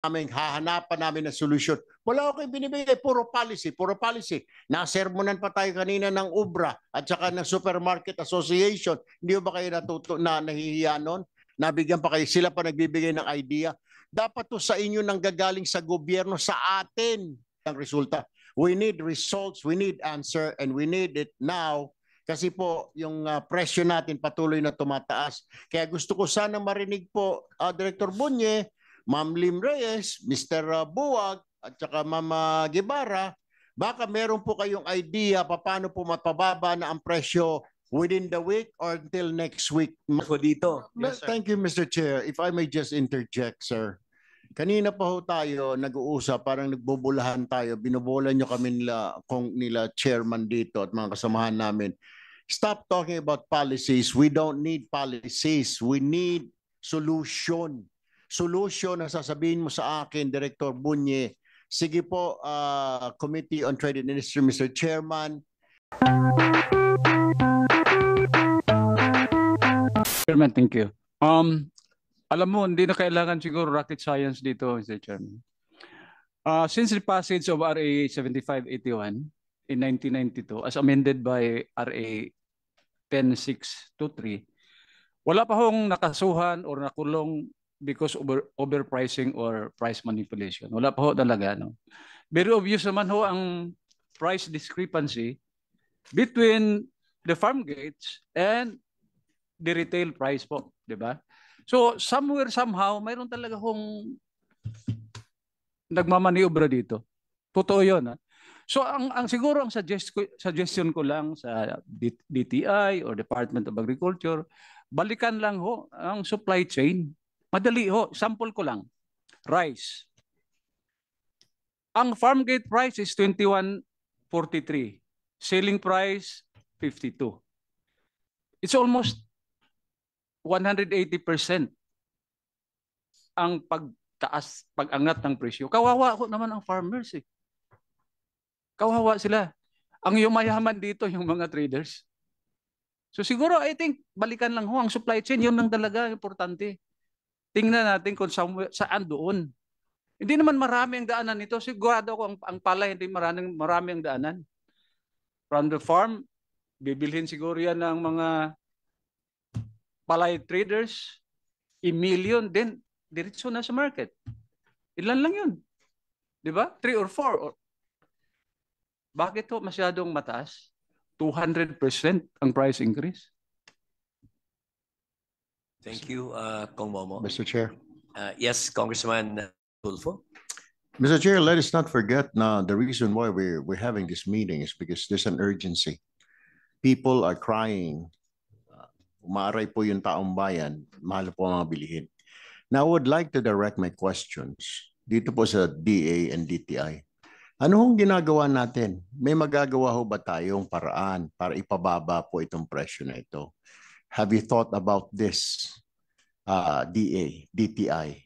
namin, hahanapan namin ng solusyon. Wala ko kayo binibigay, puro policy, puro policy. Nasermonan pa tayo kanina ng UBRA at saka ng Supermarket Association. Hindi ba kayo nahihiya nun? Nabigyan pa kayo, sila pa nagbibigay ng idea. Dapat to sa inyo nang gagaling sa gobyerno, sa atin ang resulta. We need results, we need answer, and we need it now. Kasi po, yung presyo natin patuloy na tumataas. Kaya gusto ko sana marinig po, Director Bunye, Ma'am Lim Reyes, Mr. Buwag, at saka Ma'am Guevara, baka meron po kayong idea paano po mapababa na ang presyo within the week or until next week. Po dito. Yes, thank you, Mr. Chair. If I may just interject, sir. Kanina pa ho tayo nag-uusap, parang nagbubulahan tayo, binubola nyo kami nila chairman dito at mga kasamahan namin. Stop talking about policies. We don't need policies. We need solution. Solution na sasabihin mo sa akin, Director Bunye. Sige po, Committee on Trade and Industry, Mr. Chairman. Chairman, thank you. Alam mo, hindi na kailangan siguro rocket science dito, Mr. Chairman. Since the passage of RA 7581 in 1992, as amended by RA 10623, wala pa hong nakasuhan or nakulong because overpricing or price manipulation. Wala pa ho talaga. No? Very obvious naman ho ang price discrepancy between the farm gates and the retail price po. Diba? So somewhere, somehow, mayroon talaga hong nagmamaniobra dito. Totoo yun. Ha? So ang siguro ang suggestion ko lang sa DTI or Department of Agriculture, balikan lang ho ang supply chain. Madali ho, sample ko lang. Rice. Ang farm gate price is 21.43. Selling price 52. It's almost 180% ang pag-angat ng presyo. Kawawa ho naman ang farmers eh. Kawawa sila. Ang yumayaman dito yung mga traders. So siguro I think balikan lang ho ang supply chain, yun lang talaga importante. Tingnan natin kung saan doon. Hindi naman marami ang daanan nito. Sigurado ako ang palay hindi marami ang daanan. From the farm, bibilhin siguro yan ng mga palay traders, million, then diretso na sa market. Ilan lang yun? Di ba? 3 or 4. Bakit to masyadong mataas? 200% ang price increase. Thank you, Kong Momo. Mr. Chair. Yes, Congressman Tulfo. Mr. Chair, let us not forget na the reason why we're having this meeting is because there's an urgency. People are crying. Umaaray po yung taong bayan. Mahal po ang mga bilihin. Now, I would like to direct my questions dito po sa DA and DTI. Ano hong ginagawa natin? May magagawa ho ba tayong paraan para ipababa po itong presyo na ito? Have you thought about this, DA, DTI?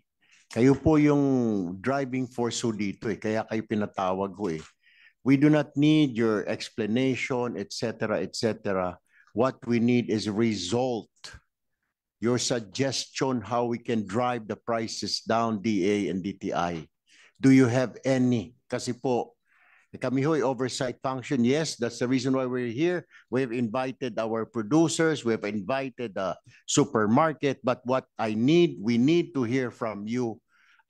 Kayo po yung driving force ho dito eh. Kaya kayo pinatawag ho eh. We do not need your explanation, etc., etc. What we need is result. Your suggestion how we can drive the prices down, DA and DTI. Do you have any? Kasi po, kami ho'y oversight function. Yes, that's the reason why we're here. We've invited our producers. We've invited the supermarket. But what we need to hear from you.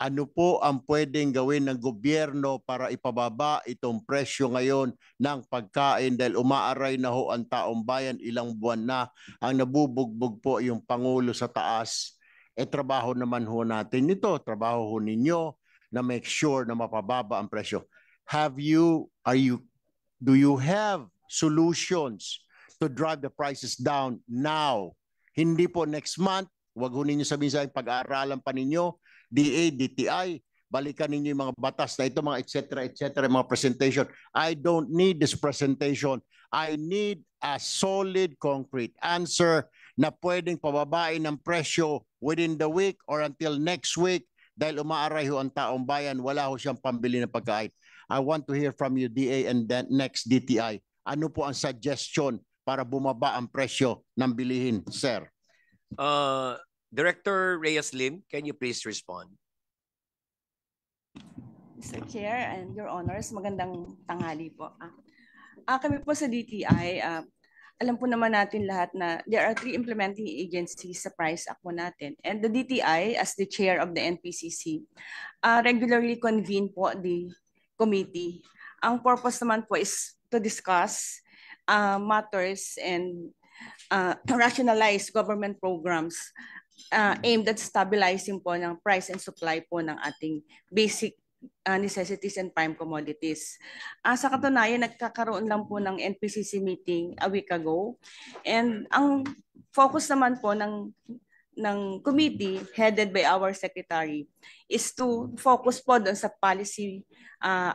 Ano po ang pwedeng gawin ng gobyerno para ipababa itong presyo ngayon ng pagkain dahil umaaray na ho ang taong bayan, ilang buwan na ang nabubugbog po yung Pangulo sa taas. Trabaho naman ho natin ito, trabaho ho ninyo na make sure na mapababa ang presyo. Do you have solutions to drive the prices down now? Hindi po next month. Huwag ho ninyo sabihin sa akin, pag-aaralan pa ninyo, DA, DTI, balikan ninyo yung mga batas na ito, mga etc., mga presentation. I don't need this presentation. I need a solid, concrete answer na pwedeng pababain ng presyo within the week or until next week dahil umaaray ho ang taong bayan, wala ho siyang pambili ng pagkain. I want to hear from you, DA, and then next DTI. Ano po ang suggestion para bumaba ang presyo ng bilihin, sir? Director Reyes Lim, can you please respond? Mr. Chair and Your Honors, magandang tanghali po. Kami po sa DTI, alam po naman natin lahat na there are 3 implementing agencies sa Price Act po natin. And the DTI, as the chair of the NPCC, regularly convene po the committee. Ang purpose naman po is to discuss matters and rationalize government programs aimed at stabilizing po ng price and supply po ng ating basic necessities and prime commodities. Sa katunayan, nagkakaroon lang po ng NPCC meeting a week ago. And ang focus naman po ng committee headed by our secretary is to focus po doon sa policy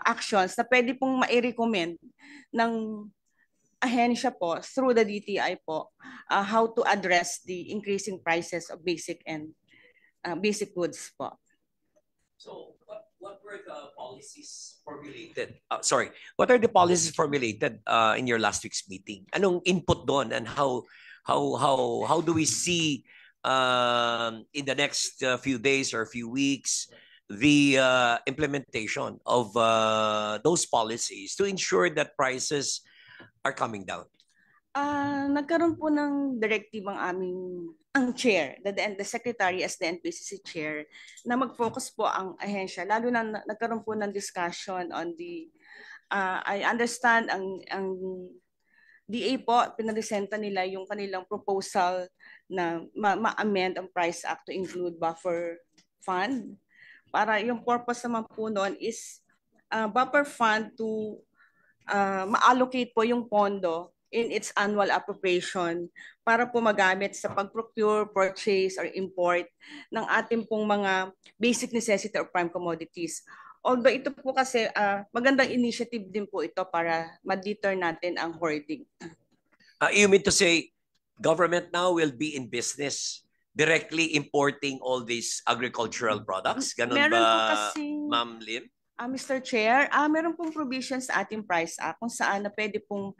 actions na pwede pong mai-recommend ng ahensya po through the DTI po how to address the increasing prices of basic and basic goods po. So what were the policies formulated? What are the policies formulated in your last week's meeting? Anong input doon, and how do we see in the next few days or few weeks the implementation of those policies to ensure that prices are coming down? Nagkaroon po ng directive ang chair, the secretary as the NPCC chair, na mag-focus po ang ahensya, lalo na nagkaroon po ng discussion on the, I understand ang DA po, pinaresenta nila yung kanilang proposal na ma-amend ang Price Act to include buffer fund. Para yung purpose naman po noon is buffer fund to ma-allocate po yung pondo in its annual appropriation para po magamit sa pag-procure, purchase, or import ng ating pong mga basic necessity or prime commodities. Although ito po kasi magandang initiative din po ito para ma-deter natin ang hoarding. You mean to say government now will be in business directly importing all these agricultural products? Ganun Meron ba, po kasing, Ma'am Lim? Mr. Chair, meron pong provisions sa ating Price Act kung saan na pwede pong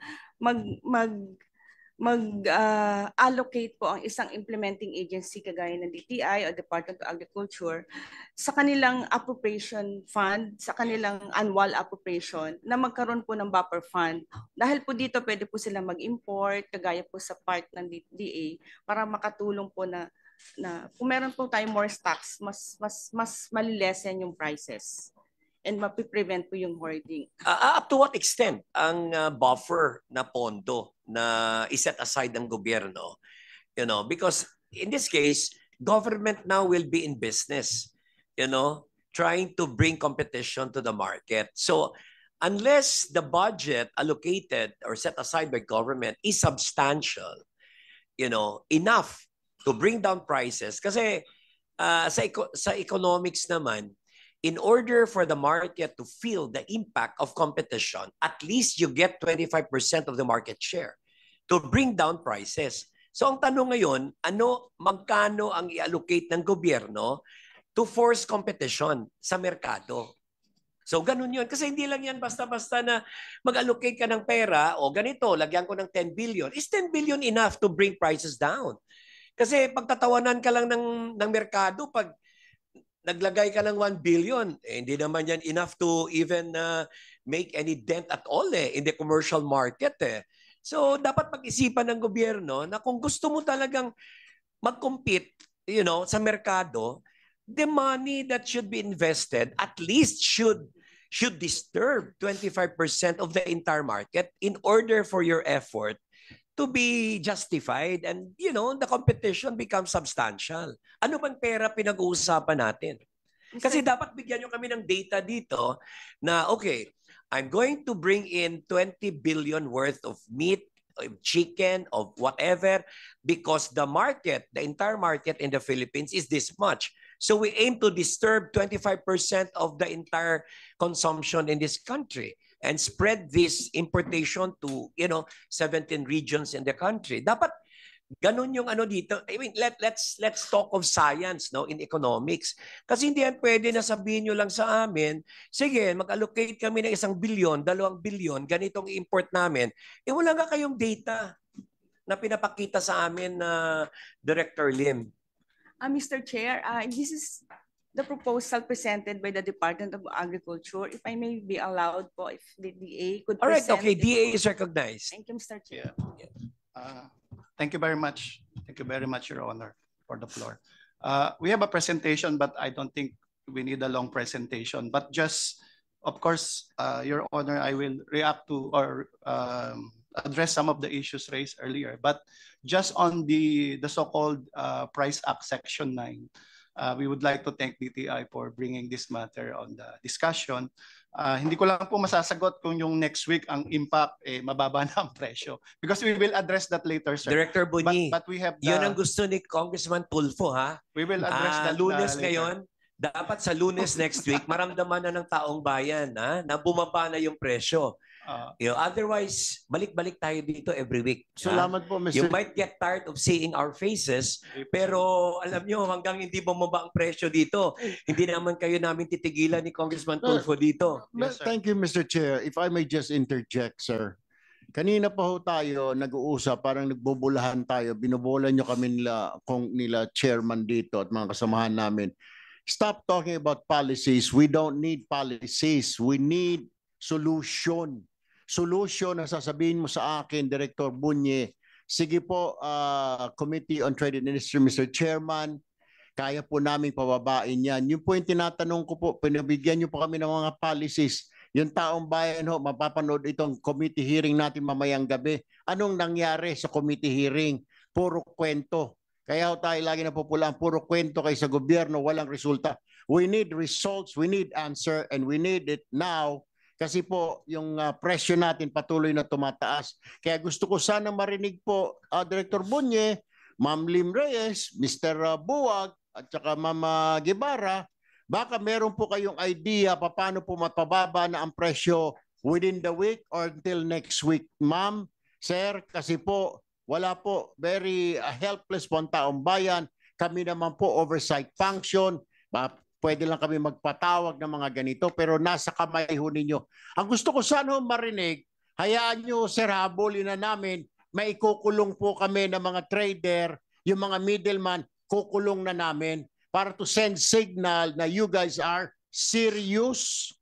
mag-allocate po ang isang implementing agency kagaya ng DTI o Department of Agriculture sa kanilang appropriation fund, sa kanilang annual appropriation na magkaroon po ng buffer fund. Dahil po dito pwede po sila mag-import kagaya po sa part ng DA para makatulong po na kung meron po tayong more stocks, mas malilesen yung prices and mapiprevent po yung hoarding. Up to what extent ang buffer na pondo na iset aside ng gobyerno? You know, because in this case, government now will be in business, you know, trying to bring competition to the market. So unless the budget allocated or set aside by government is substantial, you know, enough to bring down prices, kasi sa economics naman, in order for the market to feel the impact of competition, at least you get 25% of the market share to bring down prices. So ang tanong ngayon, magkano ang i-allocate ng gobyerno to force competition sa merkado? So ganun yun. Kasi hindi lang yan basta-basta na mag-allocate ka ng pera o ganito, lagyan ko ng 10 billion. Is 10 billion enough to bring prices down? Kasi pagtatawanan ka lang ng merkado pag naglagay ka ng 1 billion, hindi naman yan enough to even make any dent at all in the commercial market. So dapat pag-isipan ng gobyerno na kung gusto mo talagang mag-compete, you know, sa merkado, the money that should be invested at least should disturb 25% of the entire market in order for your effort to be justified and, you know, the competition becomes substantial. Ano bang pera pinag-uusapan natin? Kasi dapat bigyan nyo kami ng data dito na, okay, I'm going to bring in 20 billion worth of meat, of chicken, of whatever, because the market, the entire market in the Philippines is this much. So we aim to disturb 25% of the entire consumption in this country and spread this importation to, you know, 17 regions in the country. Dapat ganun yung ano dito. I mean, let's talk of science, no, in economics. Kasi hindi yan pwede na sabihin nyo lang sa amin, sige, mag-allocate kami ng 1 billion, 2 billion, ganitong import namin. Wala nga kayong data na pinapakita sa amin na Director Lim. Mr. Chair, this is the proposal presented by the Department of Agriculture, if I may be allowed po, if the DA could All right, present okay, it DA po. is recognized. Thank you, Mr. Chair. Thank you very much. Thank you very much, Your Honor, for the floor. We have a presentation, but I don't think we need a long presentation. But just, of course, Your Honor, I will react to or address some of the issues raised earlier. But just on the so-called Price Act Section 9, we would like to thank DTI for bringing this matter on the discussion. Hindi ko lang po masasagot kung yung next week ang impact mababa na ang presyo. Because we will address that later, sir. Director Bunyi, But we have yun ang gusto ni Congressman Tulfo, ha? we will address that Lunes later. ngayon, dapat sa Lunes next week, maramdaman na ng taong bayan, ha? Na bumaba na yung presyo. Otherwise, balik-balik tayo dito every week. ha? Salamat po, You Mr. might get tired of seeing our faces, pero alam nyo, hanggang hindi bumaba ang presyo dito, hindi naman kayo namin titigilan ni Congressman Tulfo dito. Yes, sir. Thank you, Mr. Chair. If I may just interject, sir. Kanina pa ho tayo nag-uusap, parang nagbubulahan tayo. Binubola nyo kami nila chairman dito at mga kasamahan namin. Stop talking about policies. We don't need policies. We need solution. Solution na sasabihin mo sa akin, Director Bunye. Sige po, Committee on Trade and Industry, Mr. Chairman, kaya po namin pababain yan. Yung po yung tinatanong ko po, pinabigyan nyo po kami ng mga policies. Yung taong bayan ho, mapapanood itong committee hearing natin mamayang gabi. Anong nangyari sa committee hearing? Puro kwento. Kaya ho tayo lagi napupulaan, puro kwento kayo sa gobyerno, walang resulta. We need results, we need answer, and we need it now. Kasi po, yung presyo natin patuloy na tumataas. Kaya gusto ko sana marinig po, Director Bunye, Ma'am Lim Reyes, Mr. Buwag, at saka Ma'am Guevara, baka meron po kayong idea paano po mapababa na ang presyo within the week or until next week. Ma'am, sir, kasi po, wala po, very helpless po ang taong bayan. Kami naman po oversight function. Pwede lang kami magpatawag ng mga ganito, pero nasa kamay ho ninyo. Ang gusto ko sana marinig, hayaan nyo, sir, habulin na namin, may ikukulong po kami ng mga trader, yung mga middleman, kukulong na namin para to send signal na you guys are serious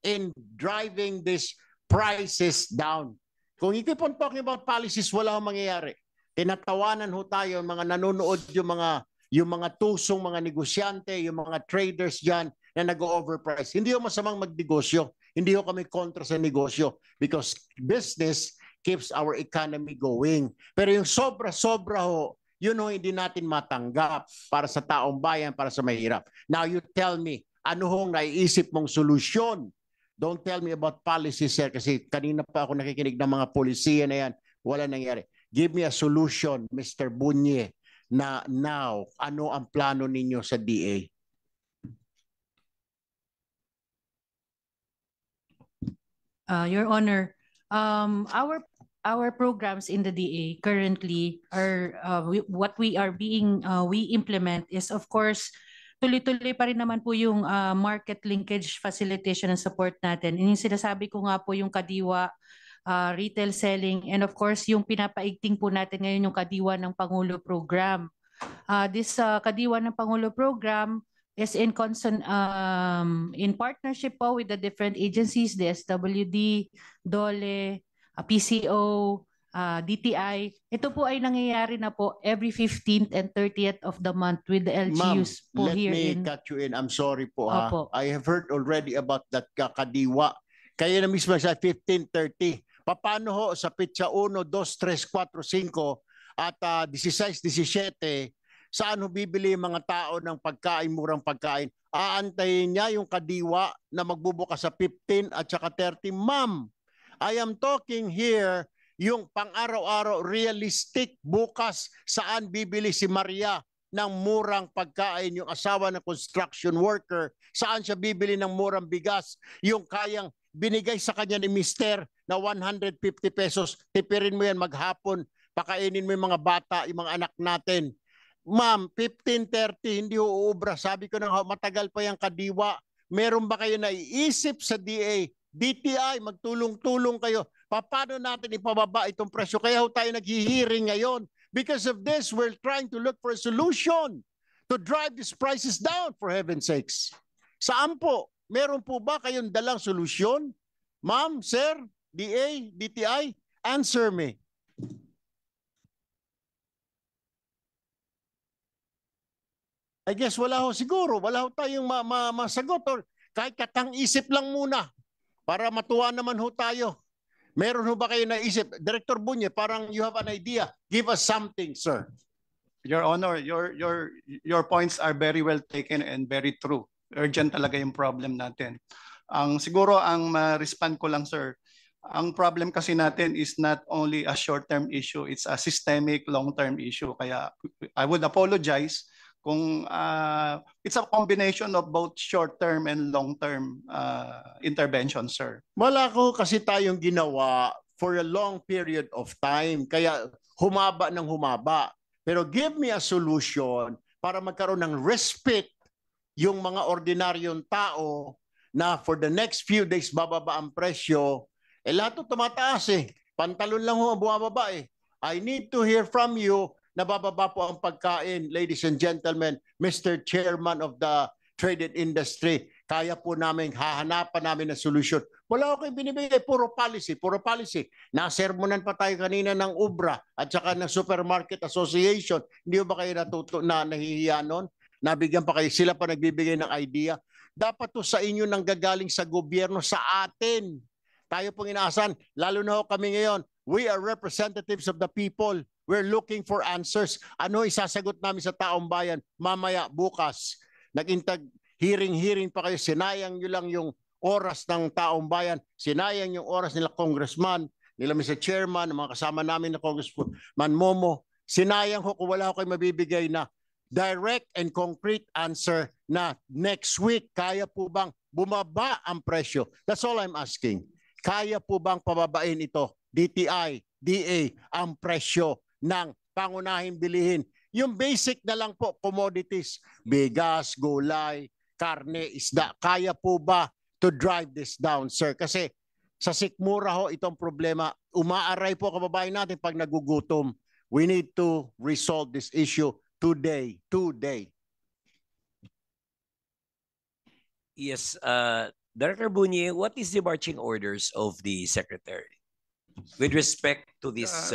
in driving these prices down. Kung you keep on talking about policies, wala akong mangyayari. Tinatawanan ho tayo, mga nanonood yung mga tusong mga negosyante, yung mga traders dyan na nag-overprice. Hindi ho masamang magnegosyo. Hindi ho kami kontra sa negosyo because business keeps our economy going. Pero yung sobra-sobra ho, yun ho hindi natin matanggap para sa taong bayan, para sa mahirap. Now you tell me, ano hong naiisip mong solusyon? Don't tell me about policy, sir, kasi kanina pa ako nakikinig ng mga polisiya na yan. Wala nangyari. Give me a solution, Mr. Bunye, na now, ano ang plano ninyo sa DA? Your Honor, our programs in the DA currently are what we implement is, of course, tuloy-tuloy pa rin naman po yung market linkage facilitation and support natin. Yung sinasabi ko nga po yung Kadiwa retail selling, and of course yung pinapaigting po natin ngayon yung Kadiwa ng Pangulo program. This Kadiwa ng Pangulo program is in partnership po with the different agencies, the SWD, DOLE, PCO, DTI. Ito po ay nangyayari na po every 15th and 30th of the month with the LGUs po let here me in. cut you in. I'm sorry po. Opo. I have heard already about that Kadiwa. Kaya na mismo sa 15:30. Paano ho sa pitsa 1, 2, 3, 4, 5 at 16, 17, saan ho bibili yung mga tao ng pagkain, murang pagkain? Aantayin niya yung Kadiwa na magbubukas sa 15 at saka 30. Ma'am, I am talking here yung pang-araw-araw realistic bukas saan bibili si Maria ng murang pagkain, yung asawa ng construction worker, saan siya bibili ng murang bigas, yung kayang binigay sa kanya ni Mister na 150 pesos, tipirin mo yan maghapon, pakainin mo yung mga bata, yung mga anak natin. Ma'am, 15:30, hindi uubra. Sabi ko na matagal pa yung Kadiwa. Meron ba kayo naiisip sa DA? DTI, magtulong-tulong kayo. Paano natin ipababa itong presyo? Kaya tayo naghihiring ngayon. Because of this, we're trying to look for a solution to drive these prices down, for heaven's sakes. Saan po? Meron po ba kayong dalang solusyon? Ma'am, sir, DA, DTI, answer me. I guess wala ho siguro, wala ho tayong masagot or kahit katang isip lang muna para matuwa naman ho tayo. Meron ho ba kayo naisip? Director Bunye, parang you have an idea. Give us something, sir. Your Honor, your points are very well taken and very true. Urgent talaga yung problem natin. Siguro ang ma-respond ko lang, sir, ang problem kasi natin is not only a short-term issue, it's a systemic long-term issue. Kaya I would apologize kung it's a combination of both short-term and long-term intervention, sir. Wala ko kasi tayong ginawa for a long period of time. Kaya humaba ng humaba. Pero give me a solution para magkaroon ng respite yung mga ordinaryong tao na for the next few days bababa ang presyo. Lahat ito tumataas eh. Pantalon lang ho ang bumababa eh. I need to hear from you na bababa po ang pagkain, ladies and gentlemen, Mr. Chairman of the traded industry. Kaya po namin, hahanapan namin ng solusyon. Wala ko kayong binibigay, puro policy, puro policy. Nasermonan pa tayo kanina ng UBRA at saka ng Supermarket Association. Hindi ba kayo nahihiya nun? Nabigyan pa kayo, sila pa nagbibigay ng idea. Dapat to sa inyo nang gagaling sa gobyerno, sa atin. Tayo pong inaasahan, lalo na ho kami ngayon. We are representatives of the people. We're looking for answers. Ano isasagot namin sa taong bayan mamaya, bukas? Hearing pa kayo, sinayang nyo lang yung oras ng taong bayan, sinayang yung oras nila congressman, nila Mr. Chairman, mga kasama namin na Congressman Momo, sinayang ho kung wala ko kayo mabibigay na direct and concrete answer na next week, kaya po bang bumaba ang presyo? That's all I'm asking. Kaya po bang pababain ito, DTI, DA, ang presyo ng pangunahing bilihin? Yung basic na lang po, commodities, bigas, gulay, karne, isda, kaya po ba to drive this down, sir? Kasi sa sikmura ho, itong problema, umaaray po kababayan natin pag nagugutom. We need to resolve this issue today. Yes, Director Bunye, what is the marching orders of the Secretary with respect to this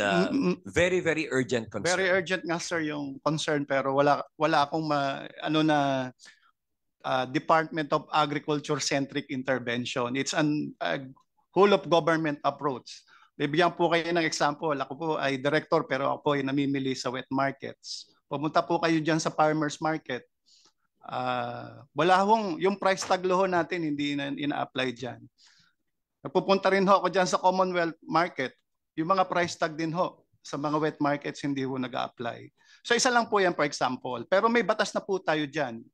very, very urgent concern? Very urgent nga, sir, yung concern, pero wala akong Department of Agriculture-centric intervention. It's an whole of government approach. Bibigyan po kayo ng example. Ako po ay director pero ako po ay namimili sa wet markets. Pumunta po kayo dyan sa farmers market. Wala hong, yung price tag ho natin hindi ina-apply dyan. Napupunta rin ho ako dyan sa Commonwealth market. Yung mga price tag din ho sa mga wet markets hindi ho nag-a-apply. So isa lang po yan for example. Pero may batas na po tayo dyan.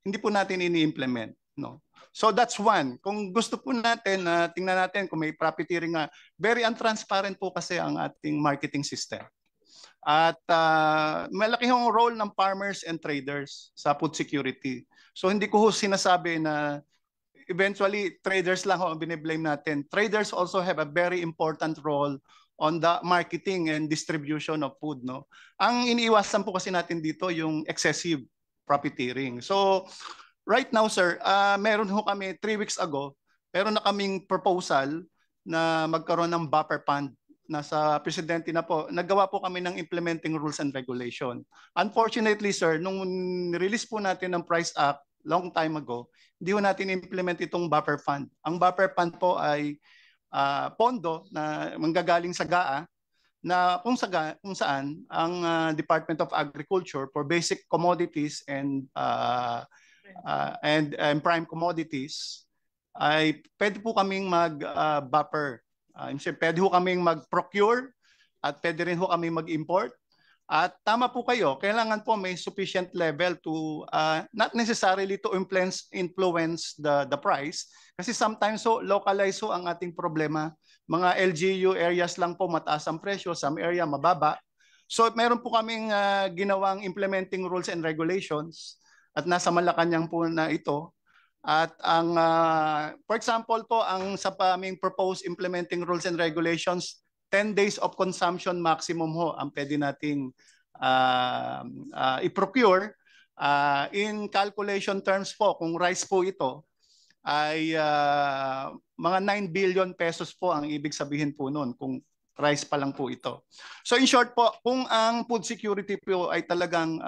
Hindi po natin ini-implement, no? So that's one. Kung gusto po natin, tingnan natin kung may profiteering nga. Very untransparent po kasi ang ating marketing system. At malaki yung role ng farmers and traders sa food security. So hindi ko sinasabi na eventually traders lang ang biniblame natin. Traders also have a very important role on the marketing and distribution of food, no? Ang iniiwasan po kasi natin dito yung excessive profiteering. So right now, sir, meron ho kami 3 weeks ago, meron na kaming proposal na magkaroon ng buffer fund. Nasa presidente na po, naggawa po kami ng implementing rules and regulation. Unfortunately, sir, nung release po natin ng Price Act long time ago, hindi po natin implement itong buffer fund. Ang buffer fund po ay pondo na manggagaling sa GAA na kung saan ang Department of Agriculture for basic commodities and prime commodities ay pwede po kaming mag-buffer. Pwede ho kaming mag-procure at pwede rin ho kaming mag-import. At tama po kayo, kailangan po may sufficient level to not necessarily to influence the price kasi sometimes so localize ho ang ating problema. Mga LGU areas lang po mataas ang presyo, some area mababa. So meron po kaming ginawang implementing rules and regulations at nasa Malacanang po na ito. At ang for example po ang sa aming proposed implementing rules and regulations, 10 days of consumption maximum ho ang pwede nating i-procure In calculation terms po, kung rice po ito, ay mga 9 billion pesos po ang ibig sabihin po nun kung rice pa lang po ito. So in short po, kung ang food security po ay talagang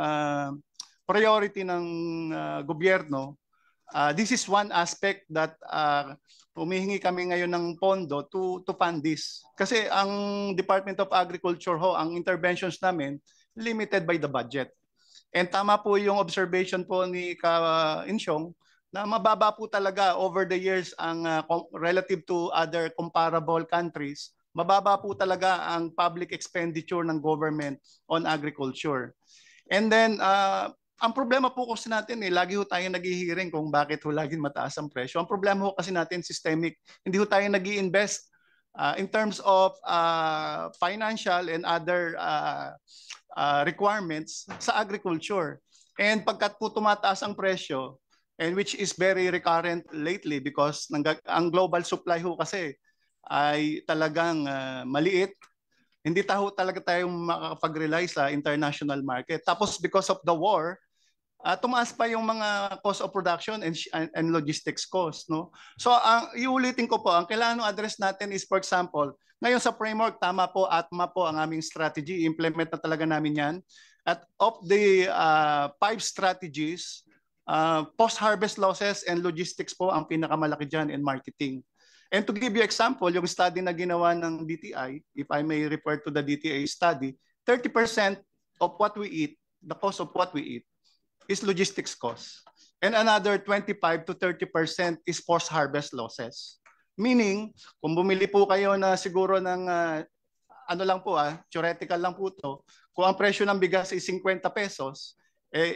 priority ng gobyerno, this is one aspect that humihingi kami ngayon ng pondo to fund this. Kasi ang Department of Agriculture ho, ang interventions namin limited by the budget. And tama po yung observation po ni Ka-Insyong na mababa po talaga over the years ang relative to other comparable countries. Mababa po talaga ang public expenditure ng government on agriculture. And then, ang problema po kasi natin, lagi ho tayo naghihiring kung bakit ho laging mataas ang presyo. Ang problema ho kasi natin systemic, hindi ho tayo nag-i-invest in terms of financial and other requirements sa agriculture. And pagkat po tumataas ang presyo, and which is very recurrent lately because ang global supply ho kasi ay talagang maliit. Hindi talaga tayo makakapag-rely sa international market. Tapos because of the war, tumaas pa yung mga cost of production and logistics cost, no? So iulitin ko po, ang kailangan address natin is, for example, ngayon sa framework, tama po, ATMA po ang aming strategy, implement na talaga namin yan. At of the 5 strategies, post-harvest losses and logistics po ang pinakamalaki dyan, and marketing. And to give you example, yung study na ginawa ng DTI, if I may refer to the DTI study, 30% of what we eat, the cost of what we eat, is logistics cost. And another 25 to 30% is post-harvest losses. Meaning, kung bumili po kayo na siguro ng, ano lang po, theoretical lang po to, kung ang presyo ng bigas is 50 pesos,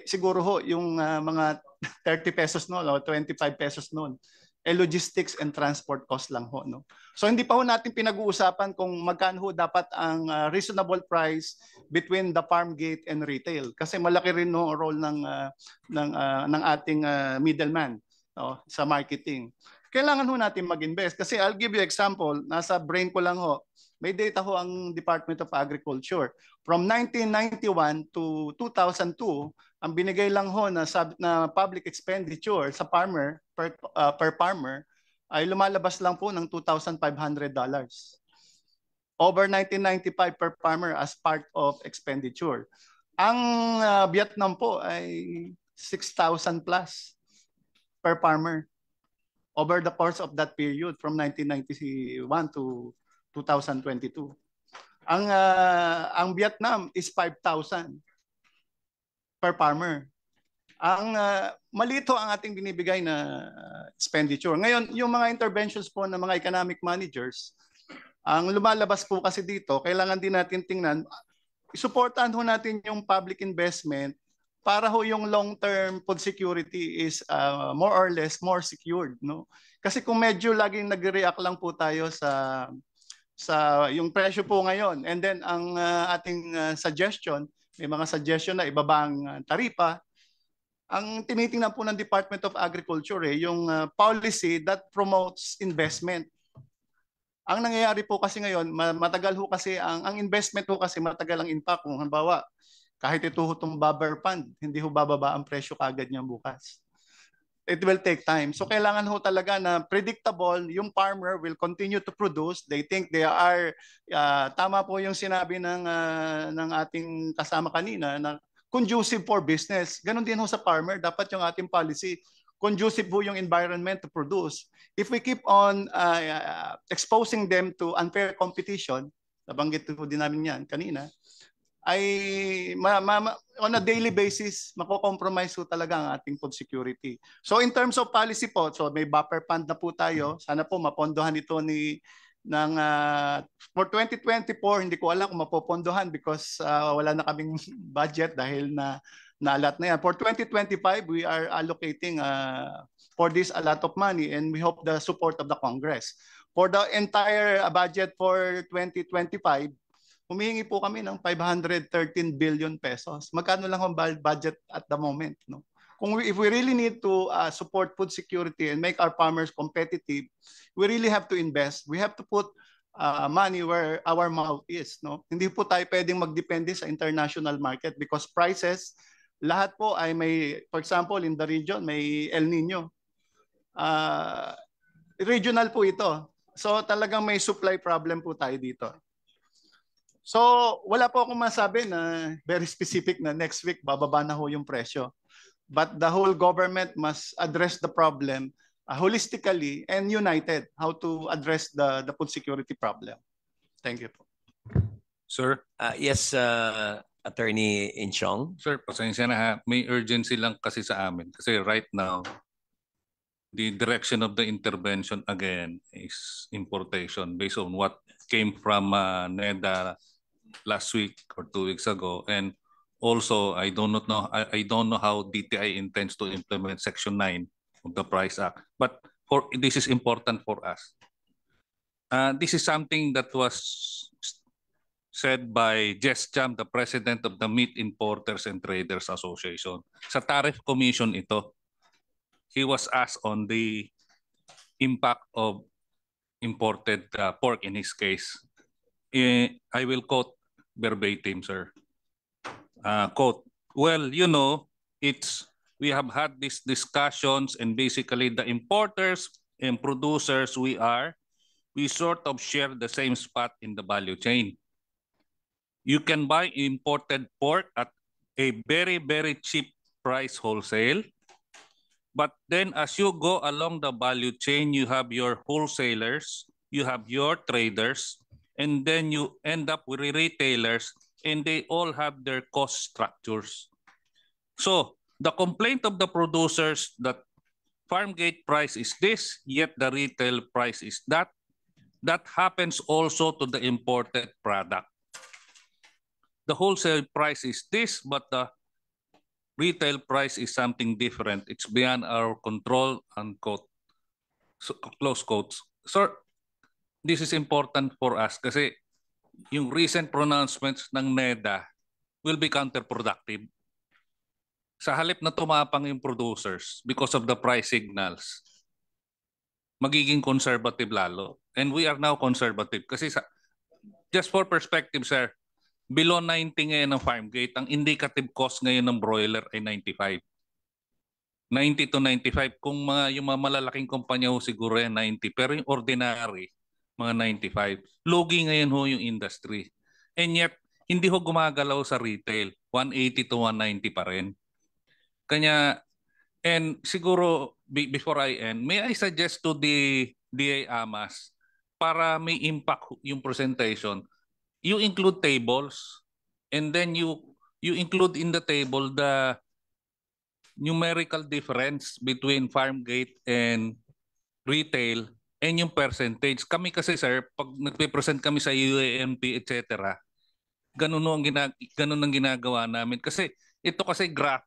siguro ho, yung mga 30 pesos noon o 25 pesos noon, logistics and transport cost lang ho, no? So hindi pa ho natin pinag-uusapan kung magkano ho dapat ang reasonable price between the farm gate and retail, kasi malaki rin no role ng ating middleman, no, sa marketing. Kailangan ho natin mag-invest kasi I'll give you example, nasa brain ko lang ho. May data ho ang Department of Agriculture. From 1991 to 2002, ang binigay lang ho na public expenditure sa farmer per farmer ay lumalabas lang po ng $2,500. Over 1995 per farmer as part of expenditure. Ang Vietnam po ay 6,000 plus per farmer over the course of that period from 1991 to 2022. Ang Vietnam is 5,000 per farmer. Ang malito ang ating binibigay na expenditure. Ngayon, yung mga interventions po ng mga economic managers, ang lumalabas po kasi dito, kailangan din natin tingnan, supportahan ho natin yung public investment para ho yung long-term food security is more or less more secured, no? Kasi kung medyo laging nag-react lang po tayo sa yung presyo po ngayon, and then ang ating suggestion, may mga suggestion na ibaba ang taripa, ang tinitingnan po ng Department of Agriculture yung policy that promotes investment. Ang nangyayari po kasi ngayon, matagal ho kasi ang investment ho kasi matagal ang impact. Kung halimbawa, kahit ito ho itong buffer fund, hindi ho bababa ang presyo kagad niya bukas. It will take time. So kailangan ho talaga na predictable, yung farmer will continue to produce. They think they are, tama po yung sinabi ng ating kasama kanina, na conducive for business. Ganon din ho sa farmer, dapat yung ating policy, conducive ho yung environment to produce. If we keep on exposing them to unfair competition, nabanggit po din namin yan kanina, ay on a daily basis, mako-compromise po talaga ang ating food security. So in terms of policy po, so may buffer fund na po tayo. Sana po mapondohan ito for 2024, hindi ko alam kung mapopondohan because wala na kaming budget dahil na-allot na yan. For 2025, we are allocating for this a lot of money and we hope the support of the Congress. For the entire budget for 2025, humihingi po kami ng 513 billion pesos. Magkano lang ang budget at the moment, no? If we really need to support food security and make our farmers competitive, we really have to invest. We have to put money where our mouth is, no? Hindi po tayo pwedeng magdepende sa international market because prices lahat po ay may, for example, in the region, may El Nino. Regional po ito. So talagang may supply problem po tayo dito. So wala po akong masabi na very specific na next week bababa na ho yung presyo. But the whole government must address the problem holistically and united how to address the food security problem. Thank you. Sir, Yes, Attorney Inchong. sir, pasensya na ha. May urgency lang kasi sa amin. Kasi right now, the direction of the intervention again is importation based on what came from NEDA last week or 2 weeks ago. And also, I don't know how DTI intends to implement Section 9 of the Price Act. But this is important for us. This is something that was said by Jess Cham, the president of the Meat Importers and Traders Association. Sa Tariff Commission ito, he was asked on the impact of imported pork in his case. I will quote verbatim, sir. Quote, well, you know, we have had these discussions and basically the importers and producers we sort of share the same spot in the value chain. You can buy imported pork at a very, very cheap price wholesale. But then as you go along the value chain, you have your wholesalers, you have your traders, and then you end up with retailers, and they all have their cost structures. So the complaint of the producers that farm gate price is this, yet the retail price is that happens also to the imported product. The wholesale price is this, but the retail price is something different. It's beyond our control, unquote. So, close quotes. Sir, this is important for us kasi yung recent pronouncements ng NEDA will be counterproductive. Sa halip na tumapang yung producers because of the price signals, magiging conservative lalo. And we are now conservative kasi just for perspective, sir, below 90 ngayon ng farm gate, ang indicative cost ngayon ng broiler ay 95. 90 to 95. Kung yung mga malalaking kumpanya ho siguro yan 90. Pero yung ordinary, mga 95. Lugi ngayon ho yung industry. And yet, hindi ho gumagalaw sa retail. 180 to 190 pa rin. Kanya, and siguro, before I end, may I suggest to the DA Amas, para may impact yung presentation, you include tables and then you include in the table the numerical difference between farm gate and retail and yung percentage. Kami kasi sir, pag nagpe-present kami sa UAMP etc., ganun ang ginagawa namin. Kasi ito kasi graph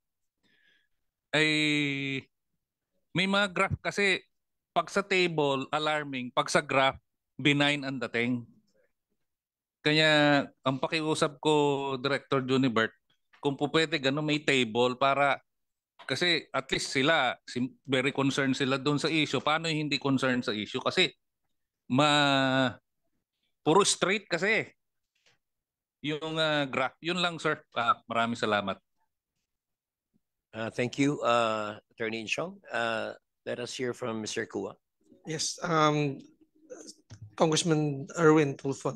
ay may mga graph kasi pag sa table alarming, pag sa graph benign ang dating. Kaya ang pakiusap ko, Director Junibert, kung po pwede gano'n may table para kasi at least sila very concerned sila doon sa issue. Paano hindi concerned sa issue? Kasi puro straight kasi yung graph. Yun lang sir. Maraming salamat. Thank you, Attorney Inchong. Let us hear from Mr. Kua. Yes, Congressman Erwin Tulfo.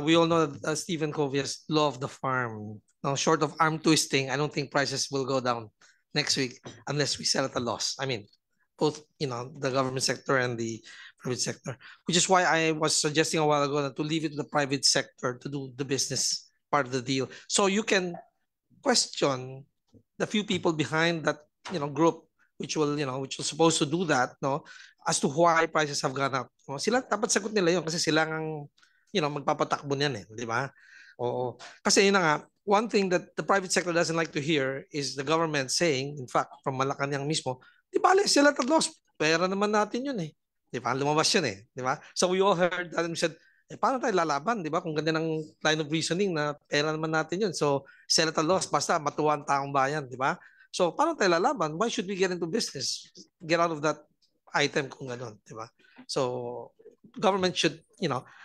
We all know that Stephen Covey's law of the farm. Now, short of arm twisting, I don't think prices will go down next week unless we sell at a loss. I mean, both the government sector and the private sector, which is why I was suggesting a while ago to leave it to the private sector to do the business part of the deal. So you can question the few people behind that group which will supposed to do that, no, as to why prices have gone up. Sila dapat sagot nila 'yon kasi sila ang magpapatakbo niyan di ba? Oo. Kasi yun na nga, one thing that the private sector doesn't like to hear is the government saying, in fact, from Malacanang mismo, di ba, sila at loss, pera naman natin yun Di ba? Lumabas yun di ba? So we all heard that and we said, paano tayo lalaban, di ba? Kung ganyan ang line of reasoning na pera naman natin yun. So sell at a loss, basta matuwa ang taong bayan, di ba? So paano tayo lalaban? Why should we get into business? Get out of that item kung gano'n, di ba? So government should,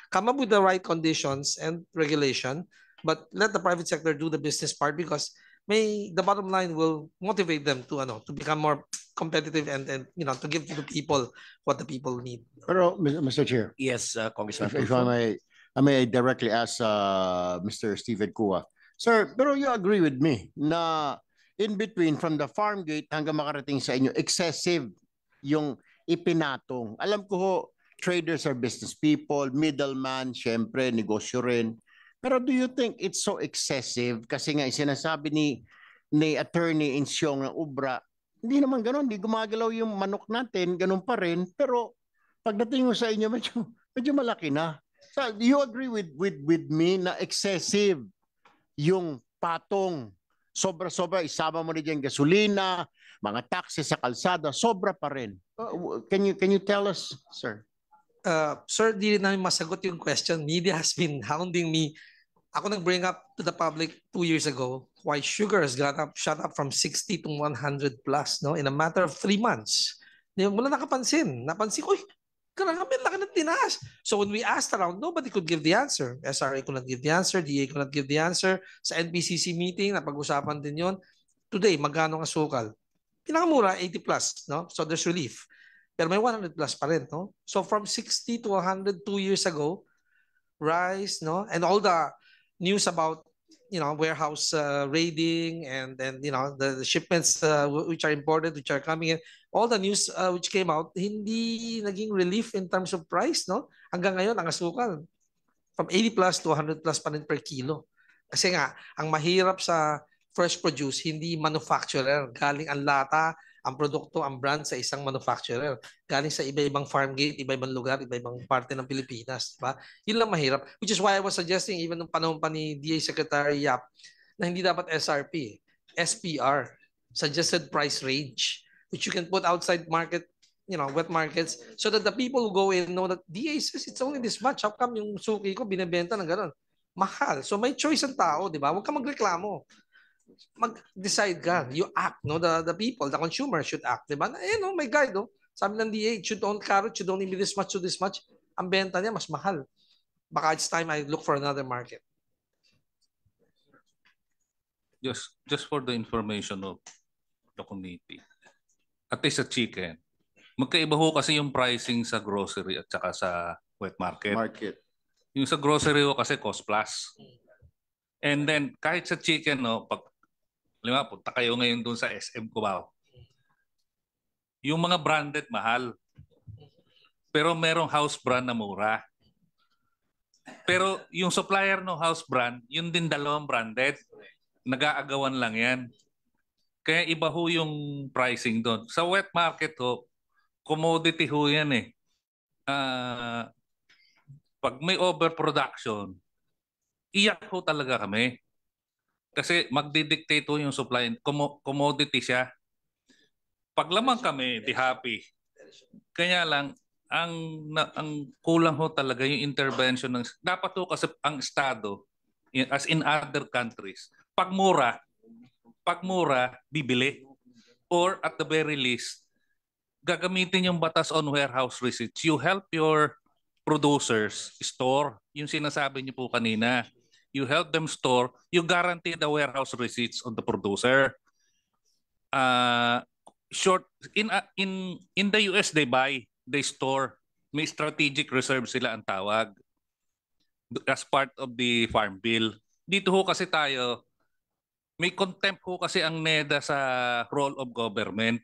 come up with the right conditions and regulation, but let the private sector do the business part because the bottom line will motivate them to become more competitive and to give to the people what the people need. Pero, Mr. Chair, Yes, Congressman if Tulfo. I may directly ask Mr. Stephen Kua. Sir, pero you agree with me na in between from the farm gate hanggang makarating sa inyo, excessive yung ipinatong. Alam ko ho, traders are business people, middleman, syempre, negosyo rin. Pero do you think it's so excessive? Kasi nga, sinasabi ni Attorney Insyong ng Ubra, hindi naman gano'n, hindi gumagalaw yung manok natin, gano'n pa rin. Pero pagdating mo sa inyo, medyo malaki na. So, do you agree with me na excessive yung patong? Sobra-sobra, isama mo na dyan gasolina, mga taxes sa kalsada, sobra pa rin. Can you tell us, sir? Sir, di rin namin masagot yung question. Media has been hounding me. Ako nag-bring up to the public 2 years ago why sugar has shot up from 60 to 100 plus, no, in a matter of 3 months. Wala nakapansin. Napansin ko, grabe, laki ng tinaas. So when we asked around, nobody could give the answer. SRA could not give the answer, DA could not give the answer. Sa NPCC meeting, napag-usapan din yon. Today, magkano ang asukal? Pinakamura, 80 plus, no? So there's relief. Pero may 100 plus pa rin, no? So from 60 to 100 2 years ago, rice, no? And all the news about, warehouse raiding and the shipments which are imported, which are coming in, all the news which came out, hindi naging relief in terms of price, no? Hanggang ngayon, ang asukal, from 80 plus to 100 plus pa rin per kilo. Kasi nga, ang mahirap sa fresh produce, hindi manufacturer. Galing ang lata, ang produkto, ang brand sa isang manufacturer. Galing sa iba-ibang farm gate, iba-ibang lugar, iba-ibang parte ng Pilipinas. Diba? Yun lang mahirap. Which is why I was suggesting, even nung panahon pa ni DA Secretary Yap, na hindi dapat SRP, SPR, suggested price range, which you can put outside market, wet markets, so that the people who go in know that DA says it's only this much. How come yung suki ko binibenta ng gano'n? Mahal. So may choice ang tao, di ba? Huwag ka magreklamo. Mag-decide ka. You act, no? The people, the consumer should act, di ba? May guide, no? Sabi ng DA, should own carrot, should only be this much to this much. Ang benta niya, mas mahal. Baka it's time I look for another market. Just for the information of the committee, at least sa chicken, magkaiba ho kasi yung pricing sa grocery at saka sa wet market. Yung sa grocery ho kasi cost plus. And then kahit sa chicken, no, pag punta kayo ngayon doon sa SM Cubao, yung mga branded mahal. Pero merong house brand na mura. Pero yung supplier no house brand, yun din dalawang branded. Nag-aagawan lang yan. Kaya iba ho yung pricing doon. Sa wet market ho, commodity ho yan eh. Pag may overproduction, iyak ho talaga kami. Kasi magdidictate ho yung supply. Commodity siya. Pag lamang kami, di happy. Kaya lang, ang kulang ho talaga yung intervention ng dapat ho kasi ang estado as in other countries pag mura bibili or at the very least gagamitin yung batas on warehouse receipts. You help your producers store yung sinasabi niyo po kanina, you help them store, you guarantee the warehouse receipts on the producer. In the US they buy, they store, may strategic reserve sila ang tawag as part of the farm bill. Dito ho kasi tayo, may contempt ho kasi ang NEDA sa role of government.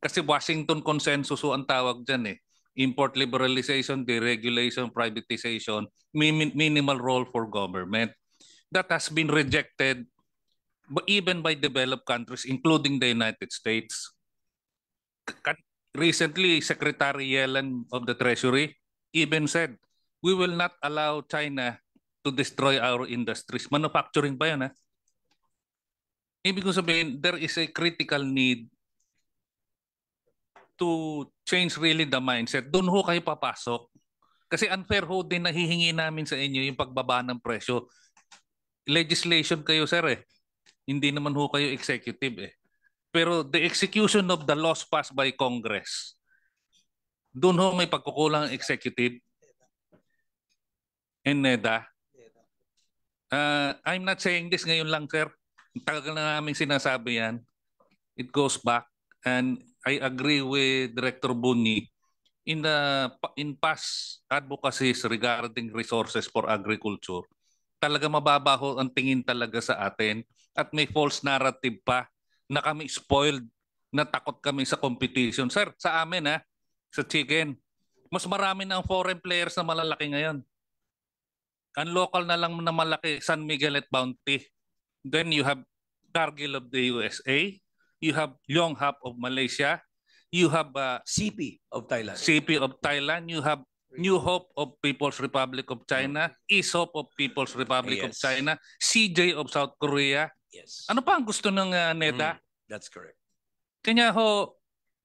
Kasi Washington Consensus ho ang tawag dyan eh. Import liberalization, deregulation, privatization, minimal role for government. That has been rejected even by developed countries, including the United States. Recently, Secretary Yellen of the Treasury even said, we will not allow China to destroy our industries. Manufacturing ba yan? Ibig ko sabihin, there is a critical need to change really the mindset. Doon ho kayo papasok. Kasi unfair ho din nahihingi namin sa inyo yung pagbaba ng presyo. Legislation kayo, sir eh. Hindi naman ho kayo executive eh. Pero the execution of the laws passed by Congress, doon ho may pagkukulang ang executive and NEDA. I'm not saying this ngayon lang, sir. Tagal na namin sinasabi yan. It goes back, and I agree with Director Bunyi in past advocacies regarding resources for agriculture. Talaga mababaho ang tingin talaga sa atin at may false narrative pa na kami spoiled, na takot kami sa competition. Sir, sa amin sa chicken, mas marami na ang foreign players na malalaki ngayon. Ang local na lang na malaki, San Miguel at Bounty. Then you have Cargill of the USA, you have Yonghap of Malaysia, you have CP of Thailand. CP of Thailand, you have New Hope of People's Republic of China, ESOP of People's Republic of Yes. China, CJ of South Korea. Yes. Ano pa ang gusto ng NEDA? That's correct. Kanya ho,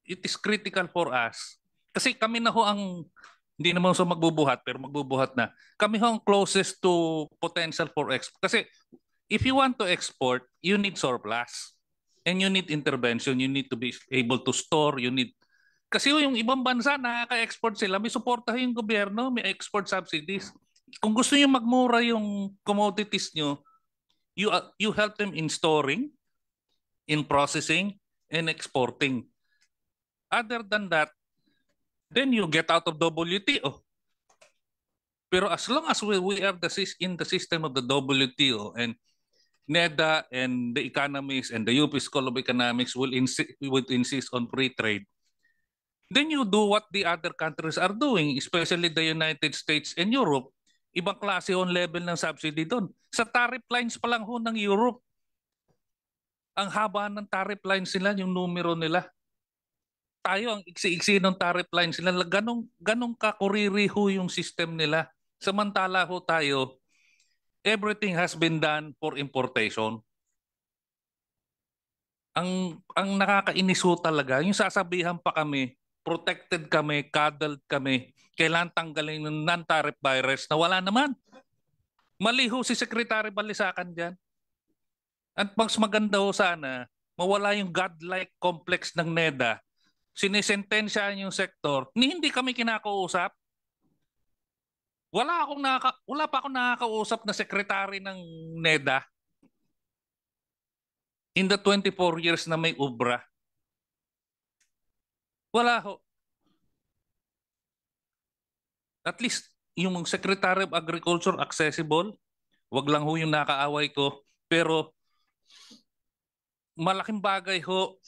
it is critical for us. Kasi kami na ho ang, hindi naman sa magbubuhat, pero magbubuhat na. Kami ho ang closest to potential for export. Kasi if you want to export, you need surplus. And you need intervention. You need to be able to store. You need... Kasi yung ibang bansa, nakaka-export sila. May suporta yung gobyerno. May export subsidies. Kung gusto nyo magmura yung commodities nyo, you help them in storing, in processing, and exporting. Other than that, then you get out of WTO. Pero as long as we are in the system of the WTO, and NEDA and the economists and the UP School of Economics would insist on free trade, then you do what the other countries are doing, especially the United States and Europe. Ibang klase yung level ng subsidy doon. Sa tariff lines pa lang ho ng Europe, ang haba ng tariff lines nila, yung numero nila. Tayo, ang iksi-iksi ng tariff lines nila, ganong kakuriri ho yung system nila. Samantala ho tayo, everything has been done for importation. Ang nakakainis ho talaga, yung sasabihan pa kami, protected kami, cuddled kami, kailan tanggalin ng non-tariff barriers na wala naman. Mali ho si Secretary Balisacan dyan. At mas maganda ho sana, mawala yung godlike complex ng NEDA. Sinisentensyahan yung sektor, hindi kami kinakausap. Wala pa akong nakakausap na sekretary ng NEDA in the 24 years na may ubra. Wala ho. At least yung Secretary of Agriculture accessible, wag lang ho yung nakaaway ko, pero malaking bagay ho,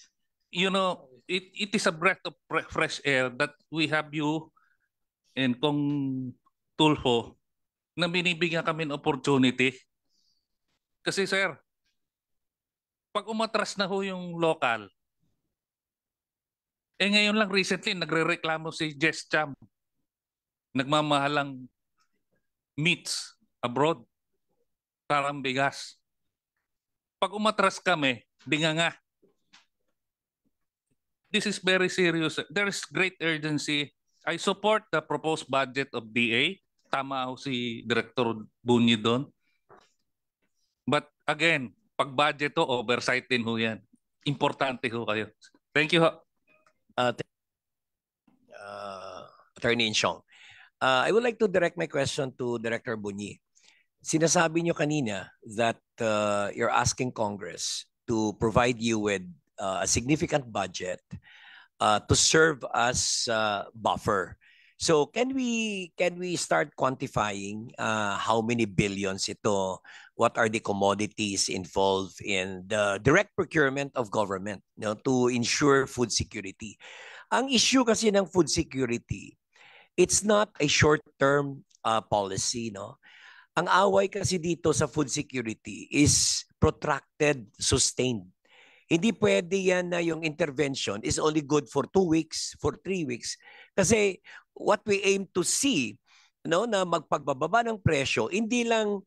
you know, it is a breath of fresh air that we have you and Kong Tulfo na binibigyan kami ng opportunity. Kasi sir, pag umatras na ho yung local, ngayon lang recently nagrereklamo si Jess Cham, nagmamahalang meats abroad, parang bigas. Pag umatras kami, nga. This is very serious. There is great urgency. I support the proposed budget of DA. Tama ho si Director Bunyi doon. But again, pag budget to, oversight din ho yan. Importante ho kayo. Thank you ho. Attorney Insyong. I would like to direct my question to Director Bunyi. Sinasabi nyo kanina that you're asking Congress to provide you with a significant budget to serve as buffer. So can we start quantifying how many billions ito? What are the commodities involved in the direct procurement of government, to ensure food security? Ang issue kasi ng food security, it's not a short-term policy, no? Ang away kasi dito sa food security is protracted, sustained. Hindi pwede yan na yung intervention is only good for 2 weeks, for 3 weeks. Kasi what we aim to see, na magpagbababa ng presyo, hindi lang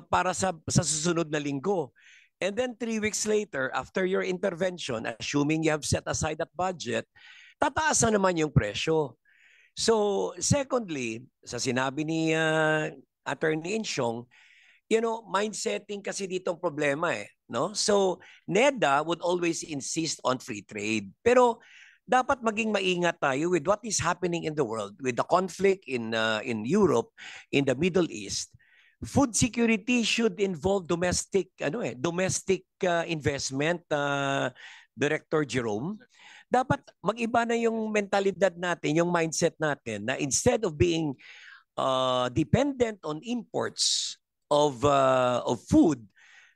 para sa susunod na linggo. And then 3 weeks later, after your intervention, assuming you have set aside that budget, tataas na naman yung presyo. So secondly, sa sinabi ni Attorney Insyong, mindsetting kasi ditong problema no? So NEDA would always insist on free trade. Pero dapat maging maingat tayo with what is happening in the world, with the conflict in Europe, in the Middle East. food security should involve domestic investment, Director Jerome. Dapat mag-iba na yung mentalidad natin, yung mindset natin na instead of being dependent on imports of food,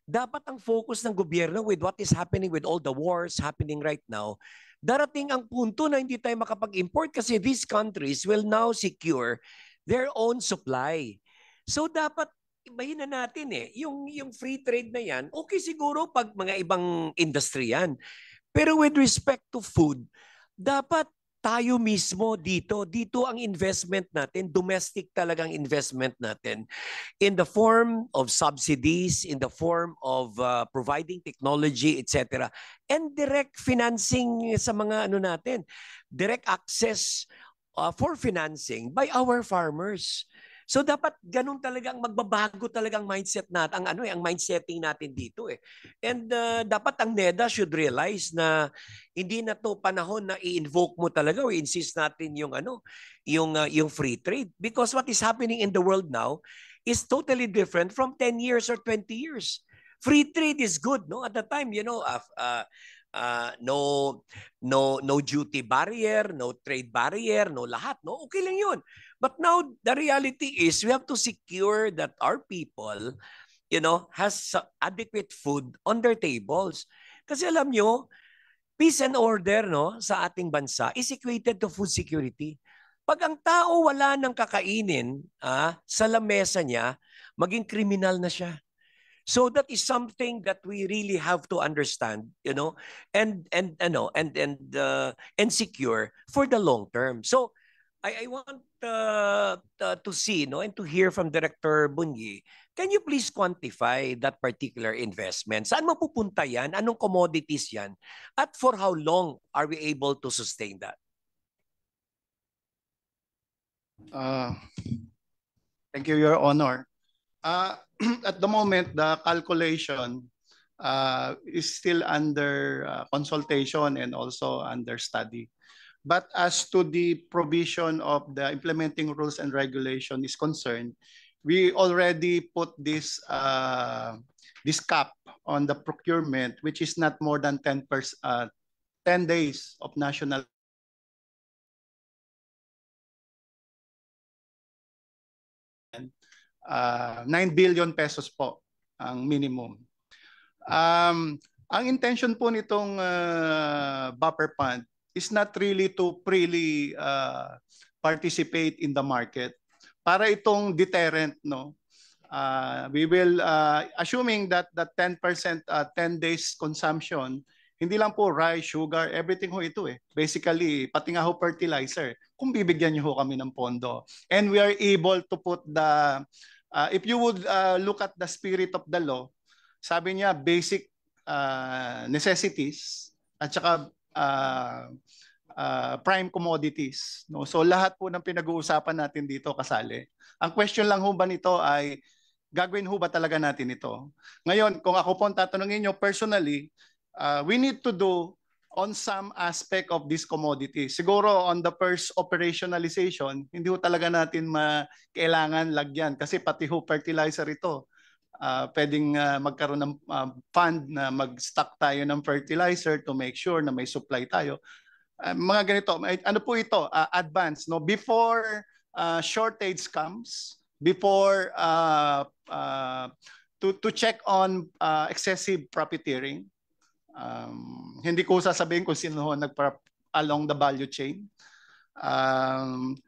dapat ang focus ng gobyerno with what is happening with all the wars happening right now, darating ang punto na hindi tayo makapag-import kasi these countries will now secure their own supply. So dapat ibahin na natin yung free trade na yan, okay siguro pag mga ibang industry yan. Pero with respect to food, dapat tayo mismo dito ang investment natin, domestic talagang investment natin in the form of subsidies, in the form of providing technology, etc. And direct financing sa mga natin, direct access for financing by our farmers. So dapat ganun talaga ang magbabago talagang mindset natin, ang mindsetting natin dito And dapat ang NEDA should realize na hindi na to panahon na i-invoke mo talaga o insist natin yung free trade, because what is happening in the world now is totally different from 10 years or 20 years. Free trade is good, no? At the time, no duty barrier, no trade barrier, no lahat, no? Okay lang yun. But now the reality is we have to secure that our people, has adequate food on their tables. Kasi alam nyo, peace and order, no, sa ating bansa is equated to food security. Pag ang tao wala nang kakainin sa lamesa niya, maging kriminal na siya. So that is something that we really have to understand, and secure for the long term. So I want to see, and to hear from Director Bunyi. Can you please quantify that particular investment? Saan mapupunta yan? Anong commodities yan? At for how long are we able to sustain that? Thank you, Your Honor. At the moment, the calculation is still under consultation and also under study. But as to the provision of the implementing rules and regulation is concerned, we already put this cap on the procurement, which is not more than 10 days of national 9 billion pesos po ang minimum. Ang intention po nitong buffer fund is not really to freely participate in the market. Para itong deterrent, no? We will, assuming that the 10% 10 days consumption, hindi lang po rice, sugar, everything ho ito Basically, pati nga ho fertilizer, kung bibigyan niyo ho kami ng pondo. And we are able to put the, if you would look at the spirit of the law, sabi niya basic necessities at saka prime commodities. No? So lahat po ng pinag-uusapan natin dito kasali. Ang question lang ho ba nito ay, gagawin ho ba talaga natin ito? Ngayon, kung ako po ang tatanungin nyo personally, we need to do on some aspect of this commodity. Siguro on the first operationalization, hindi ho talaga natin kailangan lagyan kasi pati ho fertilizer ito. Pwedeng magkaroon ng fund na mag-stock tayo ng fertilizer to make sure na may supply tayo. Mga ganito, ano po ito? Advance, no? Before shortage comes, before to check on excessive profiteering. Hindi ko sasabihin kung sino along the value chain.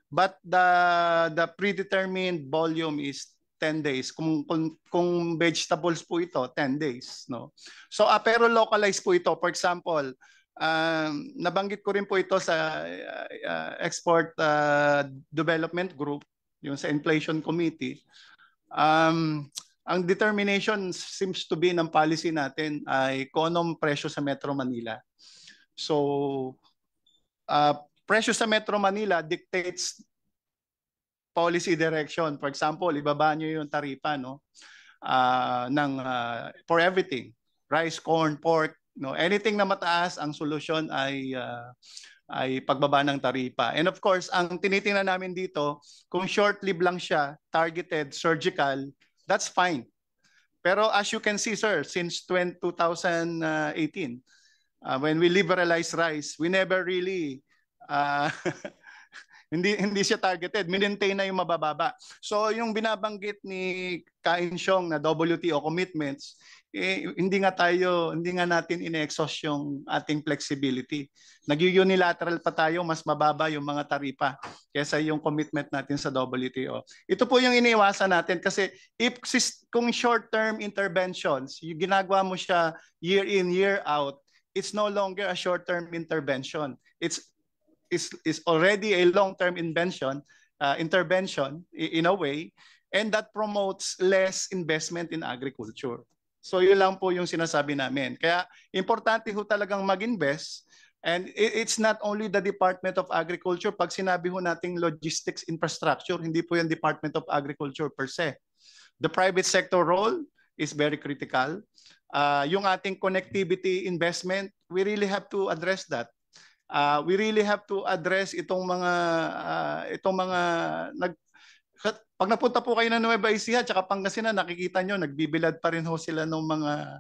But the predetermined volume is 10 days. Kung vegetables po ito, 10 days. No? So, pero localized po ito. For example, nabanggit ko rin po ito sa Export Development Group, yung sa Inflation Committee. Ang determination seems to be ng policy natin ay kung anong presyo sa Metro Manila. So, presyo sa Metro Manila dictates policy direction. For example, ibaba nyo yung taripa, no? For everything, rice, corn, pork, no? Anything na mataas, ang solusyon ay pagbaba ng taripa. And of course, ang tinitingnan namin dito, kung short-lived lang siya, targeted, surgical, That's fine. Pero as you can see, sir, since 2018, when we liberalized rice, we never really hindi siya targeted, maintain na yung mabababa. So yung binabanggit ni Ka-in-siong na WTO commitments, hindi nga natin ine-exhaust yung ating flexibility. Nag-unilateral pa tayo, mas mababa yung mga taripa kaysa yung commitment natin sa WTO. Ito po yung iniiwasan natin kasi kung short-term interventions, yung ginagawa mo siya year in, year out, it's no longer a short-term intervention. It's already a long-term intervention in a way, and that promotes less investment in agriculture. So yun lang po yung sinasabi namin. Kaya importante ho talagang mag-invest, and it's not only the Department of Agriculture. Pag sinabi ho nating logistics infrastructure, hindi po yung Department of Agriculture per se. The private sector role is very critical. Yung ating connectivity investment, we really have to address that. We really have to address itong mga pag napunta po kayo ng Nueva Ecija at Pangasinan, nakikita nyo nagbibilad pa rin ho sila ng mga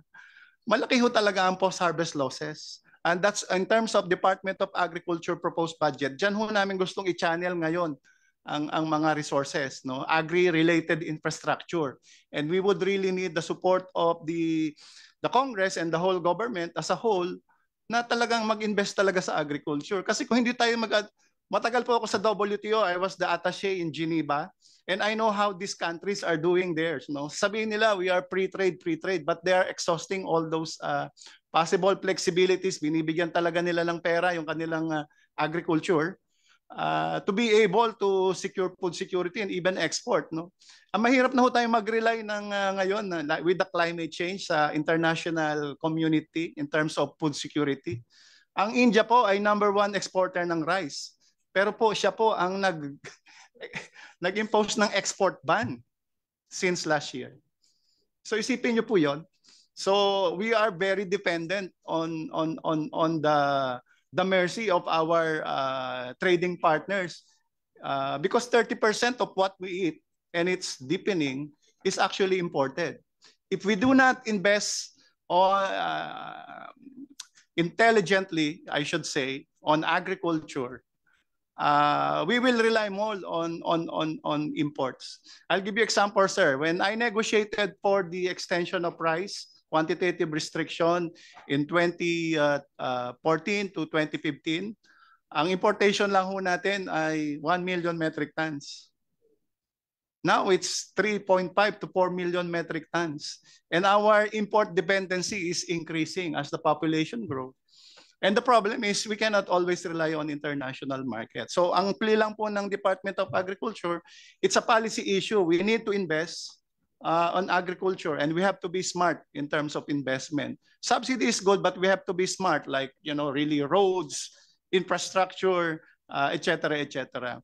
malaki ho talaga ang post-harvest losses. And that's in terms of Department of Agriculture proposed budget. Diyan ho namin gustong i-channel ngayon ang mga resources, no? Agri-related infrastructure. And we would really need the support of the Congress and the whole government as a whole na talagang mag-invest talaga sa agriculture. Kasi kung hindi tayo matagal po ako sa WTO, I was the attaché in Geneva, and I know how these countries are doing theirs. No? Sabihin nila, we are free trade, but they are exhausting all those possible flexibilities. Binibigyan talaga nila ng pera yung kanilang agriculture to be able to secure food security and even export. No? Mahirap na ho tayo mag-rely ngayon with the climate change sa international community in terms of food security. Ang India po ay #1 exporter ng rice. Pero po siya po ang nag-impose ng export ban since last year. So isipin niyo po 'yon. So we are very dependent on the mercy of our trading partners because 30% of what we eat and it's deepening is actually imported. If we do not invest intelligently, I should say, on agriculture, we will rely more on imports. I'll give you example, sir. When I negotiated for the extension of rice quantitative restriction in 2014 to 2015, ang importation lang ho natin ay 1 million metric tons. Now it's 3.5 to 4 million metric tons. And our import dependency is increasing as the population grows. And the problem is we cannot always rely on international market. So ang plea lang po ng Department of Agriculture, it's a policy issue. We need to invest on agriculture and we have to be smart in terms of investment. Subsidy is good, but we have to be smart, like, really roads, infrastructure, etc., etc.